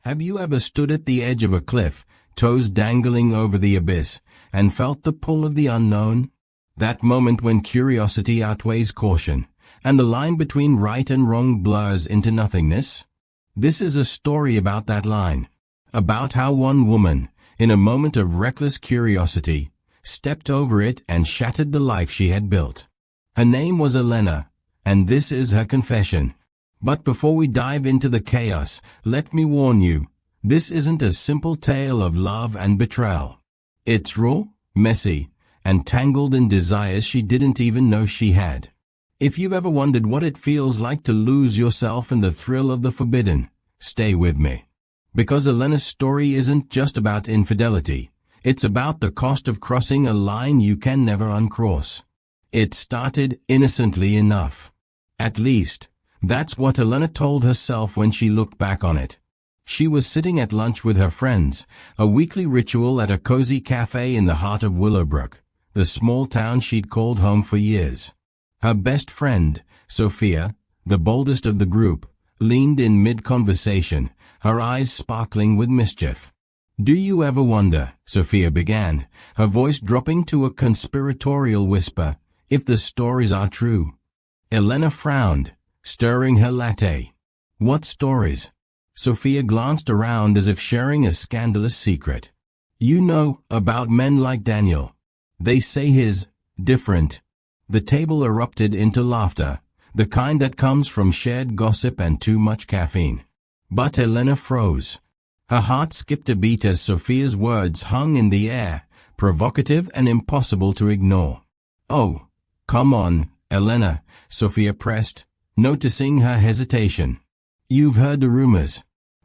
Have you ever stood at the edge of a cliff, toes dangling over the abyss, and felt the pull of the unknown? That moment when curiosity outweighs caution, and the line between right and wrong blurs into nothingness? This is a story about that line. About how one woman, in a moment of reckless curiosity, stepped over it and shattered the life she had built. Her name was Elena, and this is her confession. But before we dive into the chaos, let me warn you, this isn't a simple tale of love and betrayal. It's raw, messy, and tangled in desires she didn't even know she had. If you've ever wondered what it feels like to lose yourself in the thrill of the forbidden, stay with me. Because Elena's story isn't just about infidelity, it's about the cost of crossing a line you can never uncross. It started innocently enough. At least, that's what Elena told herself when she looked back on it. She was sitting at lunch with her friends, a weekly ritual at a cozy cafe in the heart of Willowbrook, the small town she'd called home for years. Her best friend, Sophia, the boldest of the group, leaned in mid-conversation, her eyes sparkling with mischief. "Do you ever wonder," Sophia began, her voice dropping to a conspiratorial whisper, "if the stories are true?" Elena frowned, stirring her latte. "What stories?" Sophia glanced around as if sharing a scandalous secret. "You know, about men like Daniel. They say he's different." The table erupted into laughter, the kind that comes from shared gossip and too much caffeine. But Elena froze. Her heart skipped a beat as Sophia's words hung in the air, provocative and impossible to ignore. "Oh, come on, Elena," Sophia pressed, noticing her hesitation. "You've heard the rumors.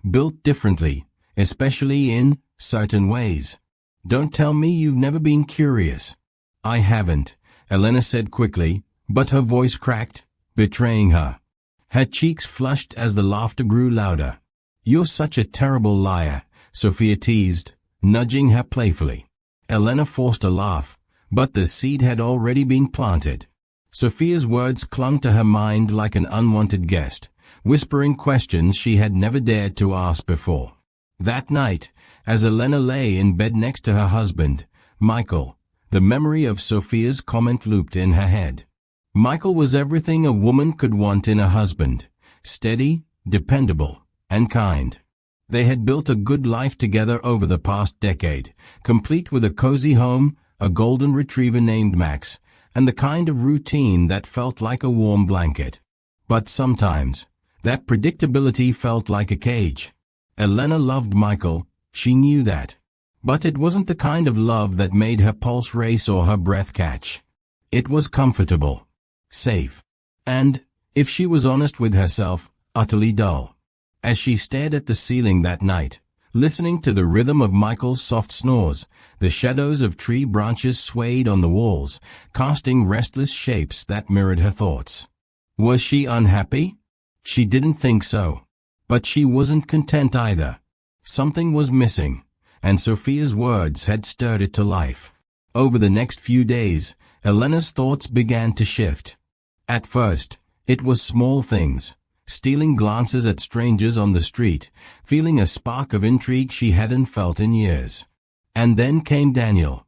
Built differently, especially in certain ways. Don't tell me you've never been curious." "I haven't," Elena said quickly, but her voice cracked, betraying her. Her cheeks flushed as the laughter grew louder. "You're such a terrible liar," Sophia teased, nudging her playfully. Elena forced a laugh, but the seed had already been planted. Sophia's words clung to her mind like an unwanted guest, whispering questions she had never dared to ask before. That night, as Elena lay in bed next to her husband, Michael, the memory of Sophia's comment looped in her head. Michael was everything a woman could want in a husband: steady, dependable, and kind. They had built a good life together over the past decade, complete with a cozy home, a golden retriever named Max, and the kind of routine that felt like a warm blanket. But sometimes, that predictability felt like a cage. Elena loved Michael, she knew that. But it wasn't the kind of love that made her pulse race or her breath catch. It was comfortable, safe, and, if she was honest with herself, utterly dull. As she stared at the ceiling that night, listening to the rhythm of Michael's soft snores, the shadows of tree branches swayed on the walls, casting restless shapes that mirrored her thoughts. Was she unhappy? She didn't think so. But she wasn't content either. Something was missing, and Sophia's words had stirred it to life. Over the next few days, Elena's thoughts began to shift. At first, it was small things: stealing glances at strangers on the street, feeling a spark of intrigue she hadn't felt in years. And then came Daniel.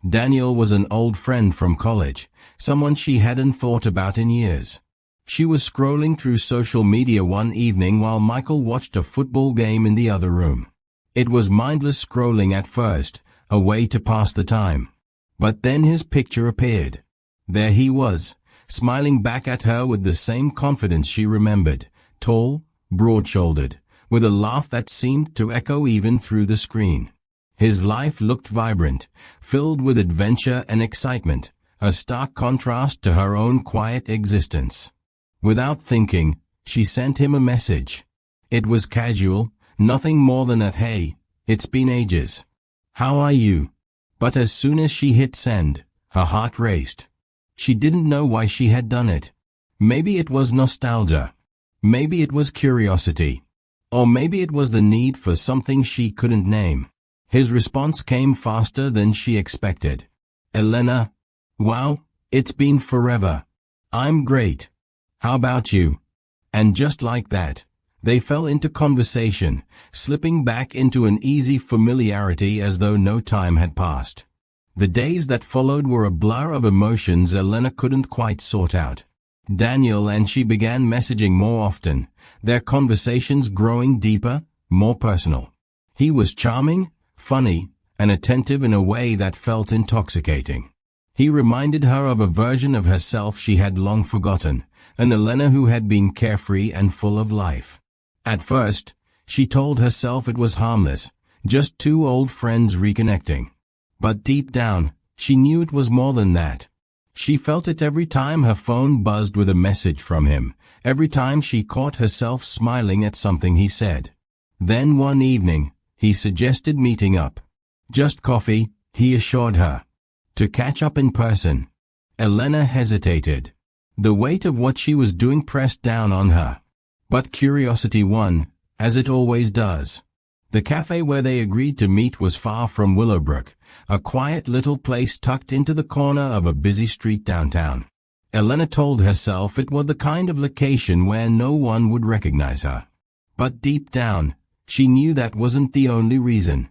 Daniel was an old friend from college, someone she hadn't thought about in years. She was scrolling through social media one evening while Michael watched a football game in the other room. It was mindless scrolling at first, a way to pass the time. But then his picture appeared. There he was, smiling back at her with the same confidence she remembered, tall, broad-shouldered, with a laugh that seemed to echo even through the screen. His life looked vibrant, filled with adventure and excitement, a stark contrast to her own quiet existence. Without thinking, she sent him a message. It was casual, nothing more than a "Hey, it's been ages. How are you?" But as soon as she hit send, her heart raced. She didn't know why she had done it. Maybe it was nostalgia. Maybe it was curiosity. Or maybe it was the need for something she couldn't name. His response came faster than she expected. "Elena, wow, it's been forever. I'm great. How about you?" And just like that, They fell into conversation, slipping back into an easy familiarity as though no time had passed. The days that followed were a blur of emotions Elena couldn't quite sort out. Daniel and she began messaging more often, their conversations growing deeper, more personal. He was charming, funny, and attentive in a way that felt intoxicating. He reminded her of a version of herself she had long forgotten, an Elena who had been carefree and full of life. At first, she told herself it was harmless, just two old friends reconnecting. But deep down, she knew it was more than that. She felt it every time her phone buzzed with a message from him, every time she caught herself smiling at something he said. Then one evening, he suggested meeting up. Just coffee, he assured her. To catch up in person. Elena hesitated. The weight of what she was doing pressed down on her. But curiosity won, as it always does. The cafe where they agreed to meet was far from Willowbrook, a quiet little place tucked into the corner of a busy street downtown. Elena told herself it was the kind of location where no one would recognize her. But deep down, she knew that wasn't the only reason.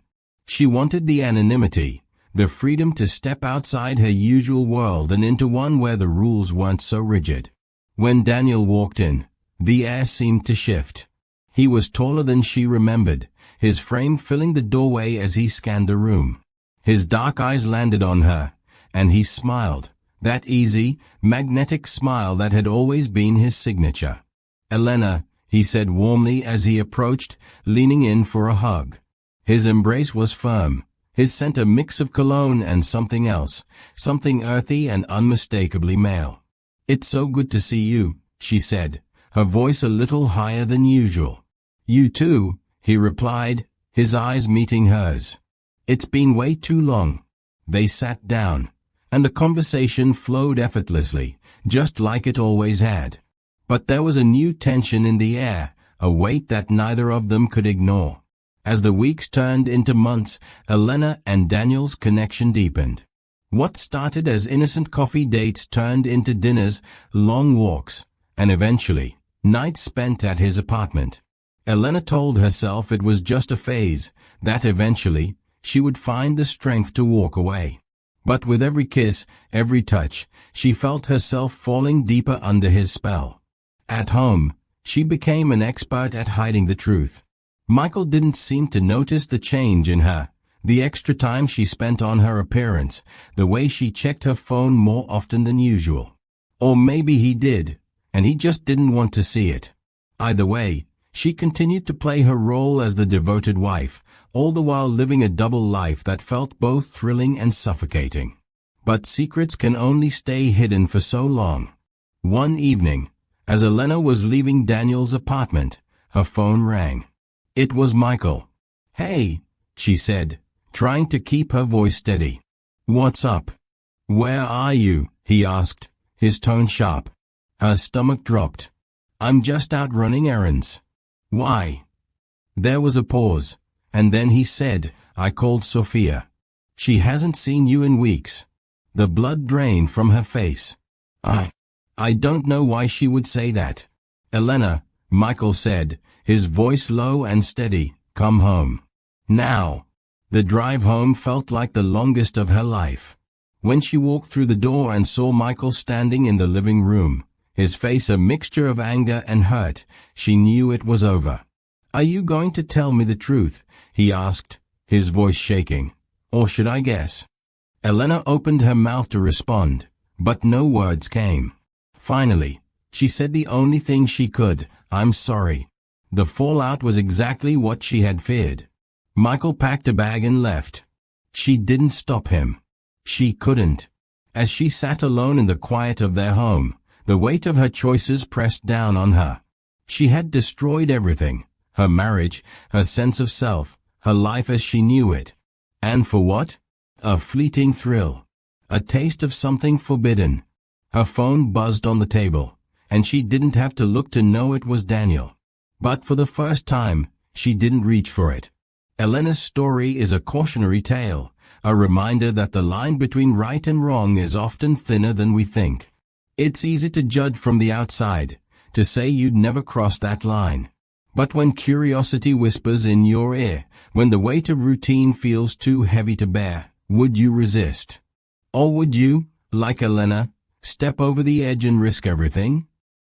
She wanted the anonymity, the freedom to step outside her usual world and into one where the rules weren't so rigid. When Daniel walked in, the air seemed to shift. He was taller than she remembered, his frame filling the doorway as he scanned the room. His dark eyes landed on her, and he smiled, that easy, magnetic smile that had always been his signature. "Elena," he said warmly as he approached, leaning in for a hug. His embrace was firm, his scent a mix of cologne and something else, something earthy and unmistakably male. "It's so good to see you," she said, her voice a little higher than usual. "You too," he replied, his eyes meeting hers. "It's been way too long." They sat down, and the conversation flowed effortlessly, just like it always had. But there was a new tension in the air, a weight that neither of them could ignore. As the weeks turned into months, Elena and Daniel's connection deepened. What started as innocent coffee dates turned into dinners, long walks, and eventually, nights spent at his apartment. Elena told herself it was just a phase, that eventually, she would find the strength to walk away. But with every kiss, every touch, she felt herself falling deeper under his spell. At home, she became an expert at hiding the truth. Michael didn't seem to notice the change in her, the extra time she spent on her appearance, the way she checked her phone more often than usual. Or maybe he did, and he just didn't want to see it. Either way, she continued to play her role as the devoted wife, all the while living a double life that felt both thrilling and suffocating. But secrets can only stay hidden for so long. One evening, as Elena was leaving Daniel's apartment, her phone rang. It was Michael. "Hey," she said, trying to keep her voice steady. "What's up?" "Where are you?" he asked, his tone sharp. Her stomach dropped. "I'm just out running errands." "Why?" There was a pause, and then he said, "I called Sophia. She hasn't seen you in weeks." The blood drained from her face. I don't know why she would say that." "Elena," Michael said, his voice low and steady, "come home. Now." The drive home felt like the longest of her life. When she walked through the door and saw Michael standing in the living room, his face a mixture of anger and hurt, she knew it was over. "Are you going to tell me the truth?" he asked, his voice shaking. "Or should I guess?" Elena opened her mouth to respond, but no words came. Finally, she said the only thing she could, "I'm sorry." The fallout was exactly what she had feared. Michael packed a bag and left. She didn't stop him. She couldn't. As she sat alone in the quiet of their home, the weight of her choices pressed down on her. She had destroyed everything, her marriage, her sense of self, her life as she knew it. And for what? A fleeting thrill. A taste of something forbidden. Her phone buzzed on the table, and she didn't have to look to know it was Daniel. But for the first time, she didn't reach for it. Elena's story is a cautionary tale, a reminder that the line between right and wrong is often thinner than we think. It's easy to judge from the outside, to say you'd never cross that line. But when curiosity whispers in your ear, when the weight of routine feels too heavy to bear, would you resist? Or would you, like Elena, step over the edge and risk everything?